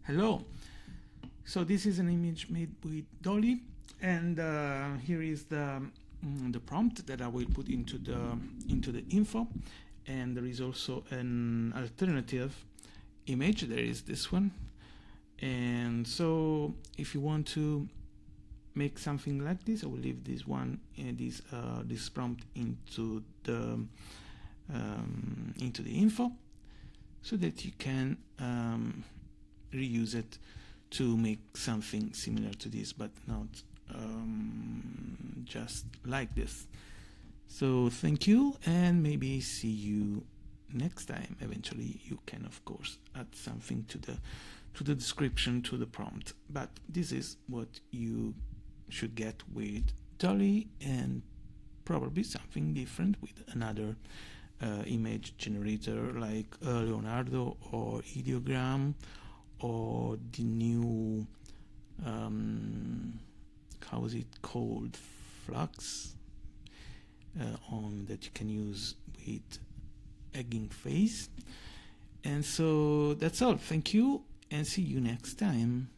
Hello. So this is an image made with Dolly, and here is the prompt that I will put into the info, and there is also an alternative image. There is this one, and so if you want to make something like this, I will leave this one, this prompt into the info, so that you can reuse it to make something similar to this, but not just like this. So thank you, and maybe see you next time. Eventually you can of course add something to the description, to the prompt, but this is what you should get with Dolly, and probably something different with another image generator like Leonardo or ideogram, or the new how is it called, flux, on that you can use with egging phase. And so that's all. Thank you, and see you next time.